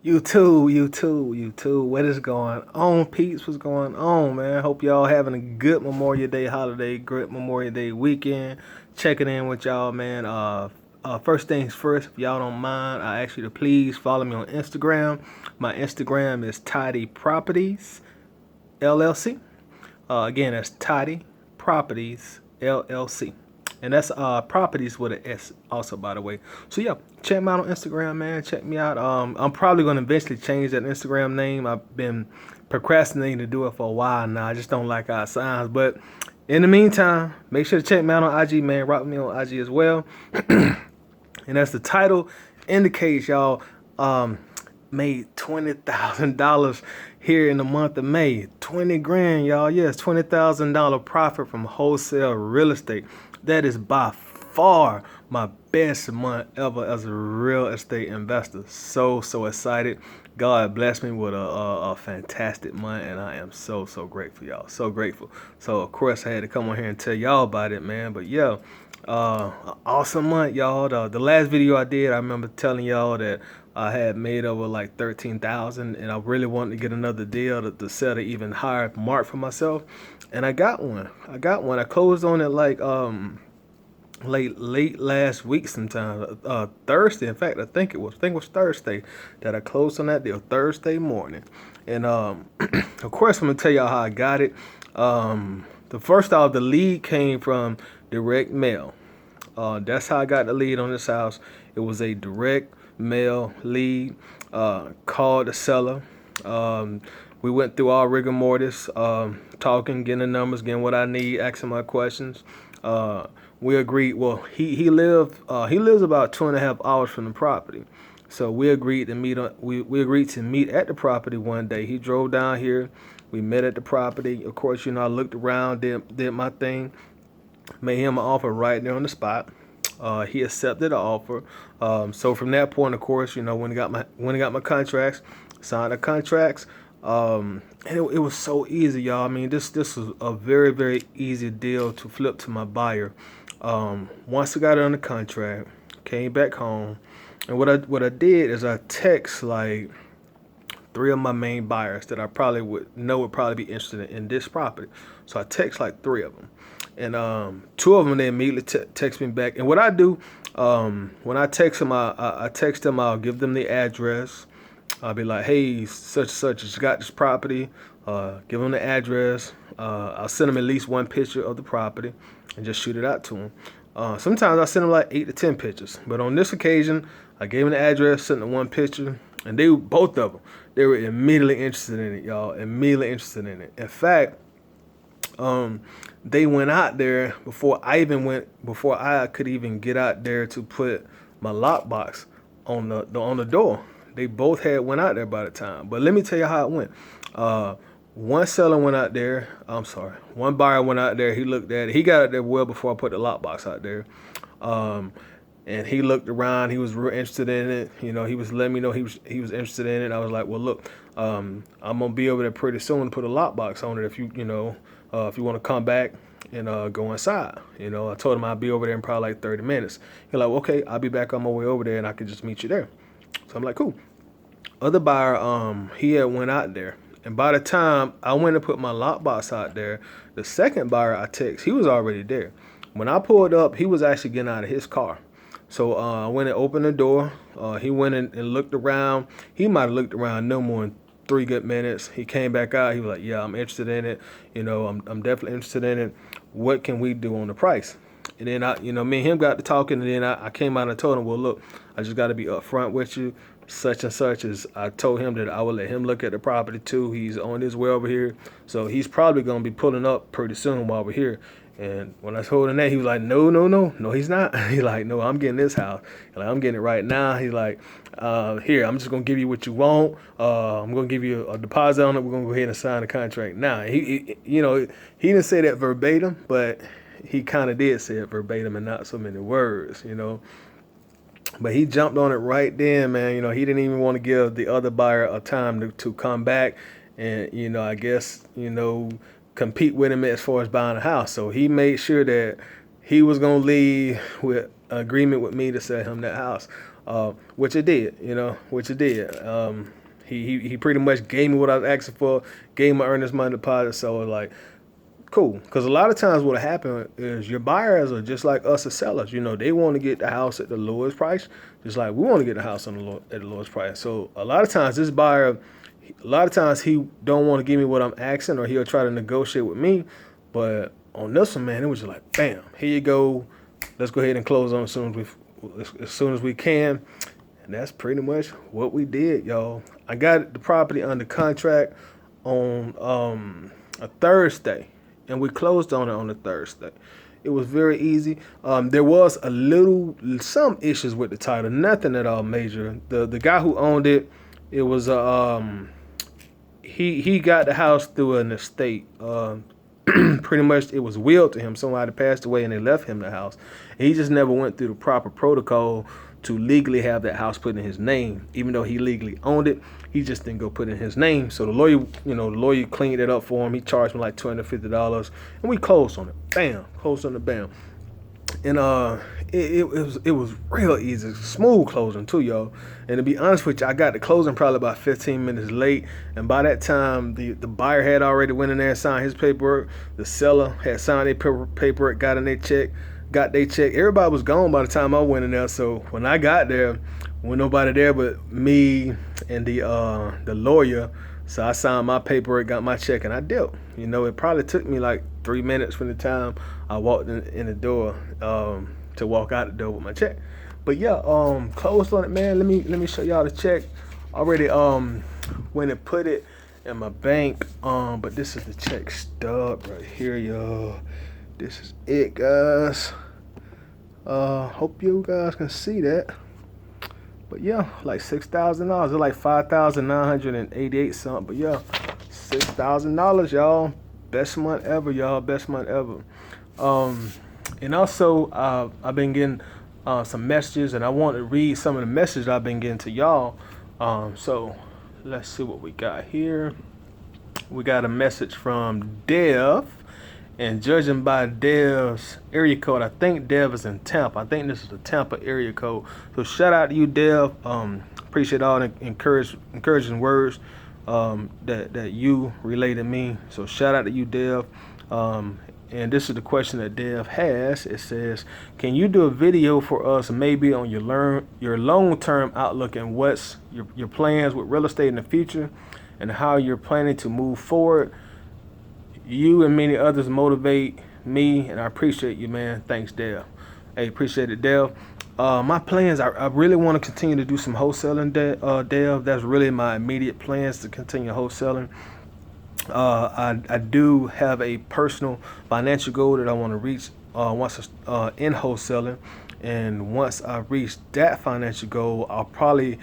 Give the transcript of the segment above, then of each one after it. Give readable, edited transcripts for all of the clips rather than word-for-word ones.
You too, you too, you too. What is going on, peeps? What's going on, man? Hope y'all having a good Memorial Day holiday, great Memorial Day weekend. Checking in with y'all, man. First things first, if y'all don't mind, I ask you to please follow me on Instagram. My Instagram is Tidy Properties LLC. Again, that's Tidy Properties LLC. And that's properties with an S also, by the way. So yeah, check me out on Instagram, man. Check me out. I'm probably gonna eventually change that Instagram name. I've been procrastinating to do it for a while now. I just don't like how it sounds. But in the meantime, make sure to check me out on IG, man. Rock with me on IG as well. And as the title indicates, y'all, made $20,000 here in the month of May. 20 grand, y'all. Yes, $20,000 profit from wholesale real estate. That is by far my best month ever as a real estate investor. So excited. God blessed me with a fantastic month, and I am so grateful, y'all. So grateful. So of course I had to come on here and tell y'all about it, man. But yeah, awesome month, y'all. The last video I did, I remember telling y'all that I had made over like 13,000, and I really wanted to get another deal to set an even higher mark for myself, and I got one. I closed on it like late last week sometime, Thursday. In fact, I think it was Thursday that I closed on that deal, Thursday morning. And of course, I'm gonna tell y'all how I got it. The first off, the lead came from direct mail. That's how I got the lead on this house. It was a direct mail lead. Called the seller. We went through all rigor mortis, talking, getting the numbers, getting what I need, asking my questions. We agreed. Well, he lives about 2.5 hours from the property, so we agreed to meet. We agreed to meet at the property one day. He drove down here. We met at the property. Of course, I looked around, did my thing, made him an offer right there on the spot. He accepted the offer. So from that point, of course, when I got my contracts, signed the contracts. And it was so easy, y'all. I mean, this was a very easy deal to flip to my buyer. Once I got it under contract, came back home, and what I did is I text like 3 of my main buyers that I probably would probably be interested in this property. So I text like 3 of them, and 2 of them they immediately text me back. And what I do, when I text them, I text them. I'll give them the address. I'll be like, hey, such and such has got this property. Give them the address. I'll send them at least 1 picture of the property and just shoot it out to them. Sometimes I send them like 8 to 10 pictures. But on this occasion, I gave them the address, sent them 1 picture, and both of them, they were immediately interested in it, y'all. Immediately interested in it. In fact, they went out there before I could even get out there to put my lockbox on the door. They both went out there by the time. But let me tell you how it went. One seller went out there. One buyer went out there. He looked at it. He got out there well before I put the lockbox out there. And he looked around. He was real interested in it. He was letting me know he was interested in it. I was like, well, look, I'm gonna be over there pretty soon to put a lockbox on it. If you want to come back and go inside. I told him I'd be over there in probably like 30 minutes. He's like, well, okay, I'll be back on my way over there, and I could just meet you there. So I'm like, cool. Other buyer, he had went out there, and by the time I went to put my lockbox out there, the second buyer I text, he was already there. When I pulled up, he was actually getting out of his car. So I went and opened the door. He went in and looked around. He might have looked around no more than 3 good minutes. He came back out. He was like, yeah, I'm interested in it. I'm definitely interested in it. What can we do on the price? And then me and him got to talking, and then I came out and told him, well, look, I just got to be upfront with you. Such and such as I told him that I would let him look at the property too. He's on his way over here, so he's probably gonna be pulling up pretty soon while we're here. And when I told him that, he was like, no, he's not. He's like, no, I'm getting this house. Like, I'm getting it right now. He's like, here, I'm just gonna give you what you want. I'm gonna give you a deposit on it. We're gonna go ahead and sign the contract now. He didn't say that verbatim, but he kind of did say it verbatim and not so many words, But he jumped on it right then, man. He didn't even want to give the other buyer a time to come back and, I guess, compete with him as far as buying a house. So he made sure that he was going to leave with agreement with me to sell him that house. which it did, which it did. He pretty much gave me what I was asking for, gave me my earnest money deposit. So like, cool. Because a lot of times what happen is your buyers are just like us as sellers. They want to get the house at the lowest price, just like we want to get the house at the lowest price. So a lot of times this buyer, a lot of times he don't want to give me what I'm asking, or he'll try to negotiate with me. But on this one, man, it was just like, bam, here you go. Let's go ahead and close on as soon as we can. And that's pretty much what we did, y'all. I got the property under contract on a Thursday, and we closed on it on a Thursday. It was very easy. There was some issues with the title, nothing at all major. The guy who owned it, it was he got the house through an estate. Pretty much it was willed to him. Somebody passed away and they left him the house. And he just never went through the proper protocol to legally have that house put in his name. Even though he legally owned it, he just didn't go put it in his name. So the lawyer cleaned it up for him. He charged me like $250, and we closed on it. Bam, closed on it, bam. And it was real easy, smooth closing too, y'all. And to be honest with you, I got the closing probably about 15 minutes late. And by that time, the buyer had already went in there and signed his paperwork. The seller had signed their paperwork, got their check. Everybody was gone by the time I went in there. So when I got there, wasn't nobody there but me and the lawyer. So I signed my paperwork, got my check, and I dealt. It probably took me like 3 minutes from the time I walked in the door to walk out the door with my check. But yeah, closed on it, man. Let me show y'all the check. Already went and put it in my bank. But this is the check stub right here, y'all. This is it, guys. Hope you guys can see that. But yeah, like $6,000. It's like $5,988 something. But yeah, $6,000, y'all. Best month ever, y'all. Best month ever. And also, I've been getting some messages, and I want to read some of the messages I've been getting to y'all. So let's see what we got here. We got a message from Dev. And judging by Dev's area code, I think Dev is in Tampa. I think this is the Tampa area code. So shout out to you, Dev. Appreciate all the encouraging words that you relayed to me. So shout out to you, Dev. And this is the question that Dev has. It says, can you do a video for us maybe on your long-term outlook and what's your plans with real estate in the future and how you're planning to move forward? You and many others motivate me, and I appreciate you, man. Thanks, Dev. Hey, appreciate it, Dev. My plans, I really want to continue to do some wholesaling, Dev. That's really my immediate plans, to continue wholesaling. I do have a personal financial goal that I want to reach once in wholesaling. And once I reach that financial goal, I'll probably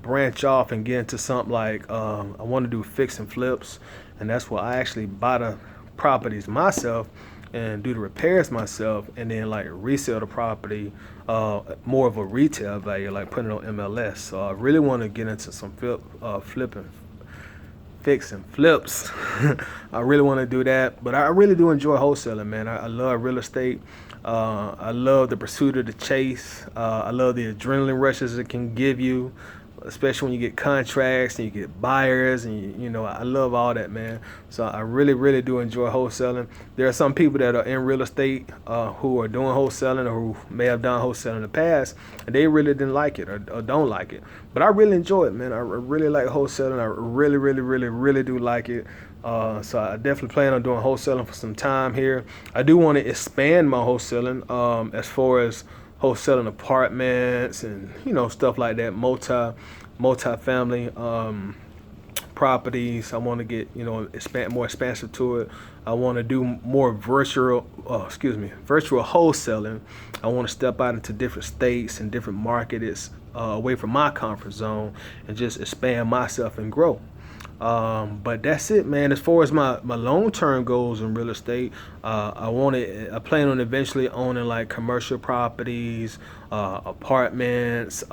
branch off and get into something like I want to do fix and flips. And that's where I actually buy the properties myself and do the repairs myself, and then like resell the property more of a retail value, like putting it on MLS. So I really want to get into some flipping, fix and flips. I really want to do that, but I really do enjoy wholesaling, man. I love real estate. I love the pursuit of the chase. I love the adrenaline rushes it can give you, especially when you get contracts and you get buyers, and I love all that, man. So I really do enjoy wholesaling. There are some people that are in real estate who are doing wholesaling, or who may have done wholesaling in the past, and they really didn't like it or don't like it. But I really enjoy it, man. I really like wholesaling. I really do like it. So I definitely plan on doing wholesaling for some time here. I do want to expand my wholesaling as far as wholesaling apartments and stuff like that, multi-family properties. I want to get more expansive to it. I want to do more virtual wholesaling. I want to step out into different states and different markets away from my comfort zone and just expand myself and grow. But that's it, man. As far as my long term goals in real estate, I plan on eventually owning like commercial properties, apartments,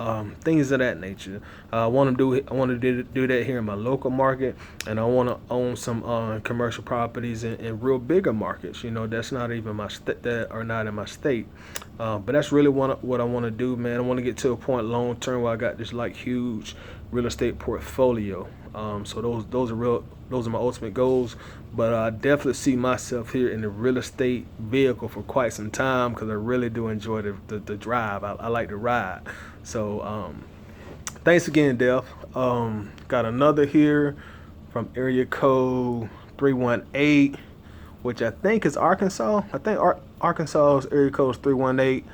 things of that nature. I want to do that here in my local market, and I want to own some commercial properties in real bigger markets. You know, that's not even that are not in my state. But that's really what I want to do, man. I want to get to a point long term where I got this like huge real estate portfolio. So those are my ultimate goals. But I definitely see myself here in the real estate vehicle for quite some time because I really do enjoy the drive. I like to ride. So thanks again, Def. Got another here from area code 318, which I think is Arkansas. I think Arkansas's area code is 318.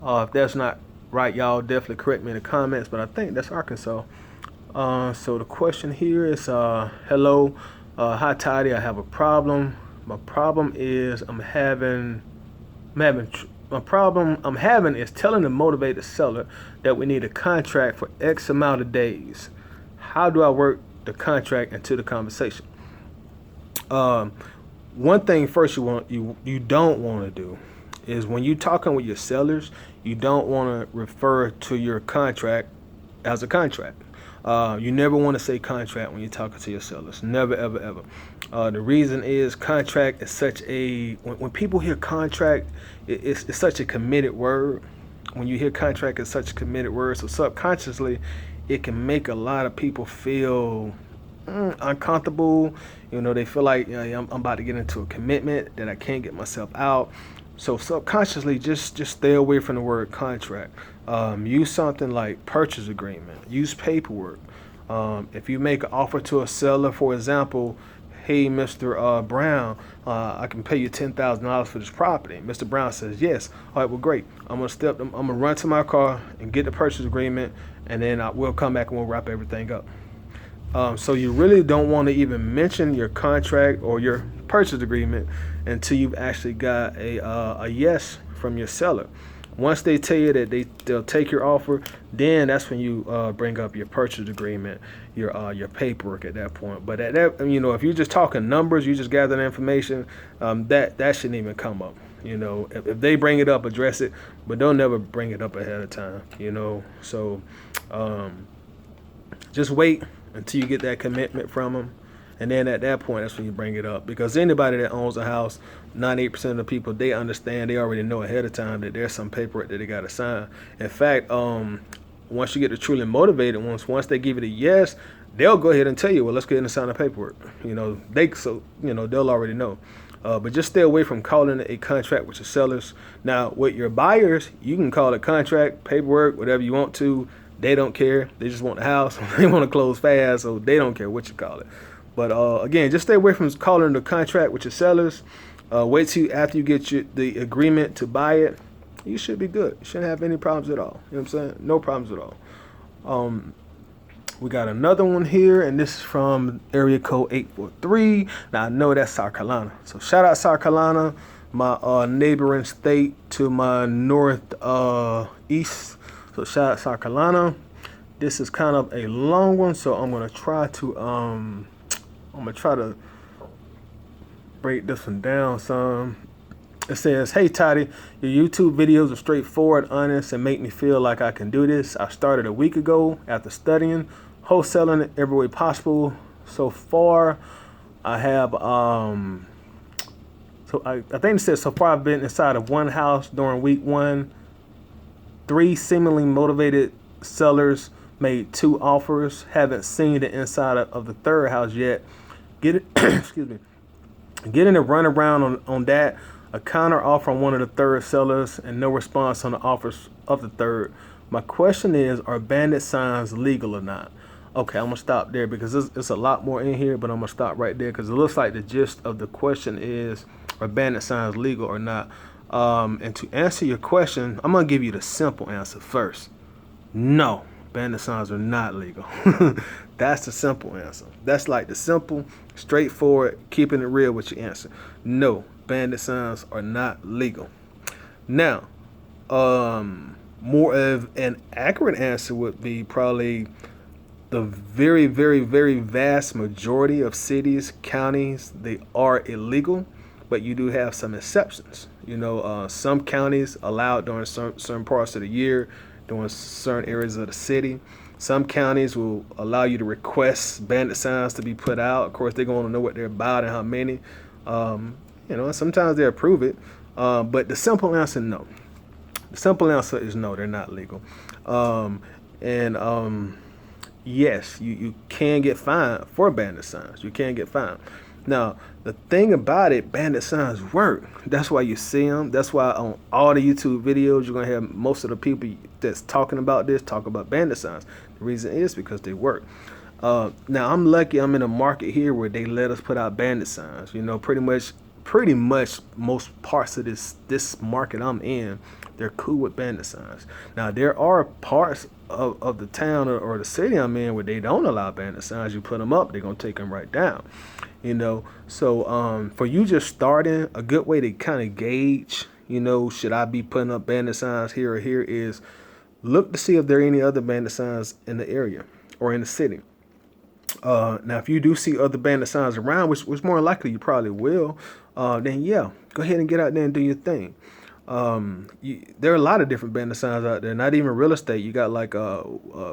If that's not right, y'all definitely correct me in the comments, but I think that's Arkansas. So the question here is, hello, hi Toddy, I have a problem. My problem is I'm having is telling the motivated seller that we need a contract for X amount of days. How do I work the contract into the conversation? One thing first you don't want to do is when you're talking with your sellers, you don't want to refer to your contract as a contract. You never want to say contract when you're talking to your sellers. Never, ever, ever. The reason is contract is such a when people hear contract, it's such a committed word. When you hear contract, it's such a committed word. So subconsciously, it can make a lot of people feel uncomfortable. You know, they feel like I'm about to get into a commitment that I can't get myself out. So subconsciously, just stay away from the word contract. Use something like purchase agreement. Use paperwork. If you make an offer to a seller, for example, hey, Mr. Brown, I can pay you $10,000 for this property. Mr. Brown says yes. All right, well, great. I'm gonna run to my car and get the purchase agreement, and then we'll come back and we'll wrap everything up. So you really don't want to even mention your contract or your purchase agreement until you've actually got a yes from your seller. Once they tell you that they'll take your offer, then that's when you bring up your purchase agreement, your paperwork at that point. But at that, if you're just talking numbers, you just gather the information, that shouldn't even come up. If they bring it up, address it, but don't never bring it up ahead of time. So just wait until you get that commitment from them. And then at that point, that's when you bring it up. Because anybody that owns a house, 98% of the people, they understand, they already know ahead of time that there's some paperwork that they got to sign. In fact, once you get to truly motivated, once they give it a yes, they'll go ahead and tell you, well, let's go ahead and sign the paperwork. They'll already know. But just stay away from calling it a contract with your sellers. Now, with your buyers, you can call it contract, paperwork, whatever you want to. They don't care. They just want the house. They want to close fast, so they don't care what you call it. But again, just stay away from calling the contract with your sellers. Wait till after you get the agreement to buy it. You should be good. You shouldn't have any problems at all. You know what I'm saying? No problems at all. We got another one here, and this is from area code 843. Now, I know that's South Carolina. So shout out South Carolina, my neighboring state to my northeast. So shout out South Carolina. This is kind of a long one, so I'm gonna try to break this one down some. It says, hey Toddy, your YouTube videos are straightforward, honest, and make me feel like I can do this. I started a week ago after studying, wholesaling it every way possible. So far, I have I think it says so far I've been inside of one house during week 1. 3 seemingly motivated sellers made 2 offers. Haven't seen the inside of the 3rd house yet. Excuse me. Getting a runaround on that. A counter offer on one of the 3rd sellers and no response on the offers of the 3rd. My question is, are bandit signs legal or not? Okay, I'm gonna stop there because it's a lot more in here, but I'm gonna stop right there because it looks like the gist of the question is, are bandit signs legal or not? And to answer your question, I'm gonna give you the simple answer first. No, bandit signs are not legal. That's the simple answer. That's like the simple, straightforward, keeping it real with your answer. No, bandit signs are not legal. Now, more of an accurate answer would be probably the very, very, very vast majority of cities, counties, they are illegal, but you do have some exceptions. Some counties allow it during certain parts of the year, during certain areas of the city. Some counties will allow you to request bandit signs to be put out. Of course, they're going to know what they're about and how many. And sometimes they approve it. But the simple answer, no. The simple answer is no, they're not legal. And yes, you can get fined for bandit signs. You can get fined. Now, the thing about it, bandit signs work. That's why you see them. That's why on all the YouTube videos, you're going to have most of the people that's talking about this talk about bandit signs. The reason is because they work. Now, I'm lucky I'm in a market here where they let us put out bandit signs. Pretty much most parts of this market I'm in, they're cool with bandit signs. Now, there are parts of the town or the city I'm in where they don't allow bandit signs. You put them up, they're going to take them right down. So for you just starting, a good way to kind of gauge, should I be putting up bandit signs here or here, is look to see if there are any other bandit signs in the area or in the city. Now, if you do see other bandit signs around, which more likely you probably will, then yeah, go ahead and get out there and do your thing. There are a lot of different bandit signs out there, not even real estate. You got like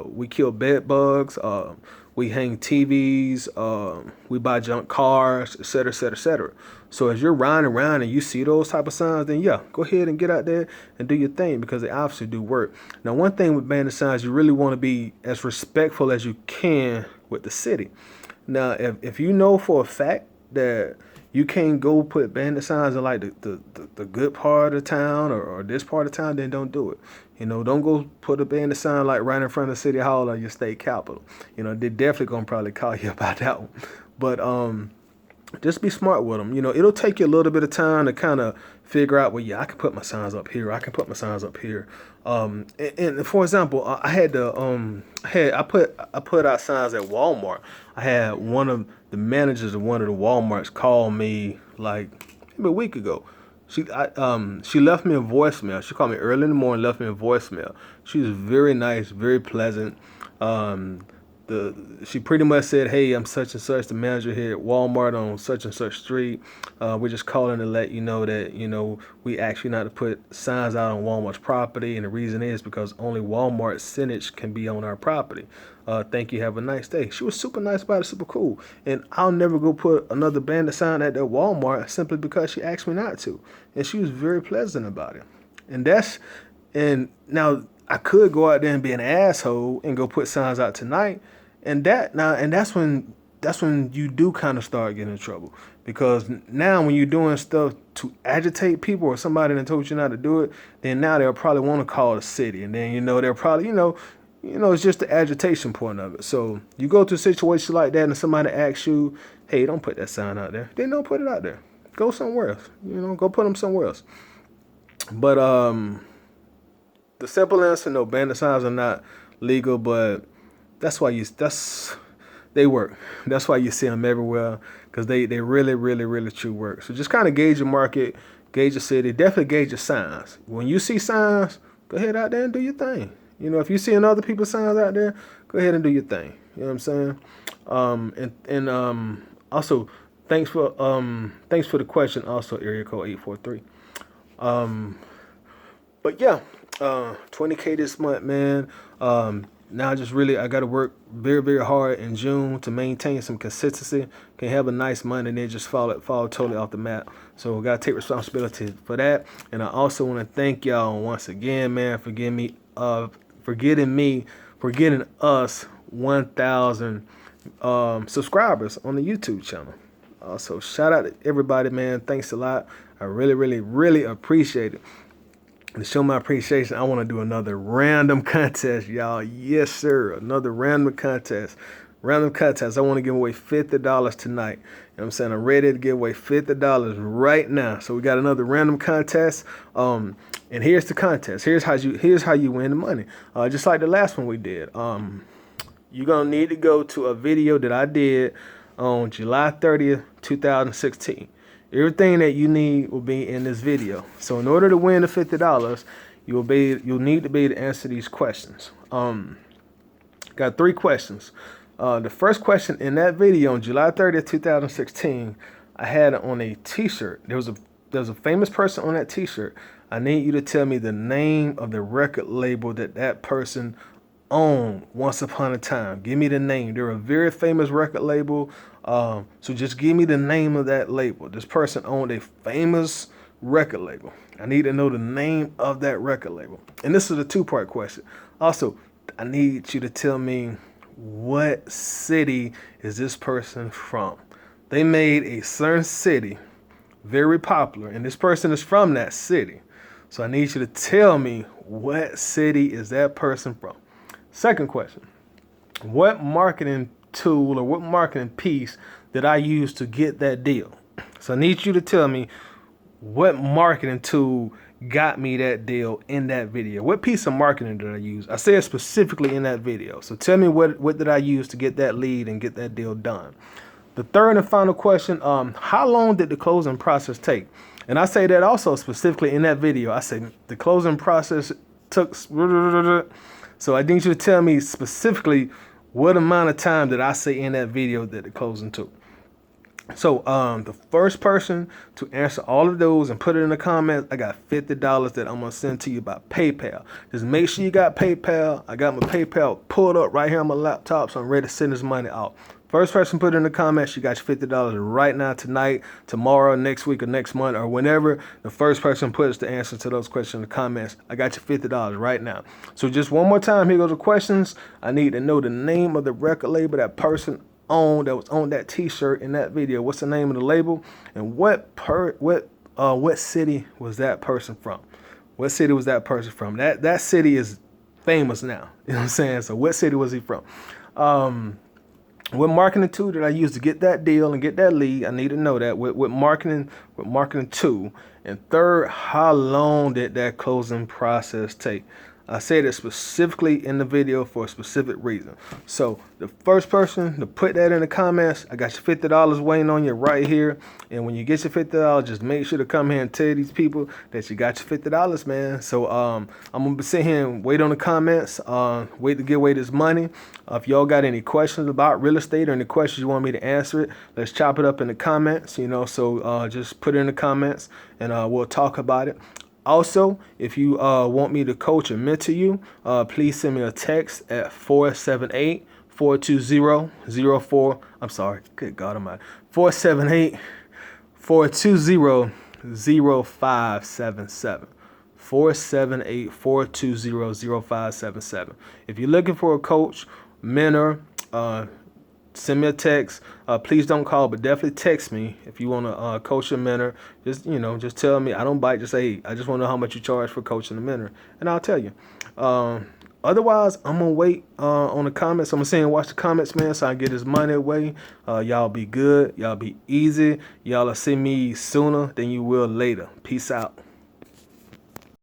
we kill bed bugs, we hang TVs, we buy junk cars, et cetera, et cetera, et cetera. So as you're riding around and you see those type of signs, then yeah, go ahead and get out there and do your thing, because they obviously do work. Now, one thing with bandit signs, you really want to be as respectful as you can with the city. Now, if you know for a fact that you can't go put bandit signs in like the good part of town or this part of town, then don't do it. Don't go put a bandit sign like right in front of City Hall or your state capitol. They're definitely gonna probably call you about that one. But just be smart with them. It'll take you a little bit of time to kind of figure out, well, yeah, I can put my signs up here. I can put my signs up here. And for example, I had to I put out signs at Walmart. I had one of the managers of one of the Walmarts call me like maybe a week ago. She left me a voicemail. She called me early in the morning, left me a voicemail. She was very nice, very pleasant. She pretty much said, hey, I'm such and such, the manager here at Walmart on such and such street. We're just calling to let you know that, we actually not to put signs out on Walmart's property. And the reason is because only Walmart signage can be on our property. Thank you. Have a nice day. She was super nice about it, super cool. And I'll never go put another bandit sign at that Walmart simply because she asked me not to. And she was very pleasant about it. And now I could go out there and be an asshole and go put signs out tonight. And that's when you do kind of start getting in trouble, because now when you're doing stuff to agitate people or somebody that told you not to do it, then now they'll probably want to call the city, and then they'll probably it's just the agitation point of it. So you go to a situation like that and somebody asks you, hey, don't put that sign out there. Then don't put it out there. Go somewhere else. Go put them somewhere else. But the simple answer, no, bandit signs are not legal, but that's why they work. That's why you see them everywhere, because they really, really, really true work. So just kind of gauge your market, gauge your city, definitely gauge your signs. When you see signs, go ahead out there and do your thing. If you're seeing other people's signs out there, go ahead and do your thing. You know what I'm saying? And also, thanks for the question. Also, area code 843. But yeah, 20K this month, man. Now I got to work very, very hard in June to maintain some consistency. Can have a nice month and then just fall totally off the map. So got to take responsibility for that. And I also want to thank y'all once again, man, for getting us 1,000 subscribers on the YouTube channel. So shout out to everybody, man. Thanks a lot. I really, really, really appreciate it. To show my appreciation, I want to do another random contest, y'all. Yes, sir. Another random contest. I want to give away $50 tonight. You know what I'm saying? I'm ready to give away $50 right now. So we got another random contest. And here's the contest. Here's how you win the money. Just like the last one we did. You're gonna need to go to a video that I did on July 30th, 2016. Everything that you need will be in this video. So in order to win the $50, you'll need to be able to answer these questions. Got Got 3 questions. The first question in that video on July 30th, 2016, I had it on a t-shirt. There was a famous person on that t-shirt. I need you to tell me the name of the record label that person owned once upon a time. Give me the name. They're a very famous record label. So just give me the name of that label. This person owned a famous record label. I need to know the name of that record label. And this is a 2-part question. Also, I need you to tell me what city is this person from. They made a certain city very popular, and this person is from that city. So I need you to tell me what city is that person from. Second question, what marketing tool or what marketing piece did I use to get that deal? So I need you to tell me what marketing tool got me that deal in that video. What piece of marketing did I use? I said specifically in that video. So tell me what did I use to get that lead and get that deal done. The third and final question, how long did the closing process take? And I say that also specifically in that video. I say the closing process took, so I need you to tell me specifically what amount of time did I say in that video that the closing took. So the first person to answer all of those and put it in the comments, I got $50 that I'm going to send to you by PayPal. Just make sure you got PayPal. I got my PayPal pulled up right here on my laptop, so I'm ready to send this money out. First person put it in the comments, you got your $50 right now, tonight, tomorrow, next week, or next month, or whenever the first person puts the answer to those questions in the comments. I got your $50 right now. So just one more time, here goes the questions. I need to know the name of the record label that person owned that was on that t-shirt in that video. What's the name of the label, and what city was that person from? What city was that person from? That city is famous now. You know what I'm saying? So what city was he from? What marketing tool did I use to get that deal and get that lead? I need to know that. What marketing tool? And third, how long did that closing process take? I said it specifically in the video for a specific reason. So the first person to put that in the comments, I got your $50 waiting on you right here. And when you get your $50, just make sure to come here and tell these people that you got your $50, man. So I'm gonna be sitting here and wait on the comments, wait to give away this money. If y'all got any questions about real estate or any questions you want me to answer it, let's chop it up in the comments. So just put it in the comments and we'll talk about it. Also, if you want me to coach and mentor you, please send me a text at 478-420-04. I'm sorry. Good God Almighty. 478-420-0577. 478-420-0577. If you're looking for a coach, mentor, send me a text. Please don't call, but definitely text me if you want to coach a mentor. Just tell me. I don't bite. Just say, hey, I just want to know how much you charge for coaching a mentor, and I'll tell you. Otherwise, I'm gonna wait on the comments. I'm gonna sit and watch the comments, man, so I can get this money away. Y'all be good. Y'all be easy. Y'all will see me sooner than you will later. Peace out.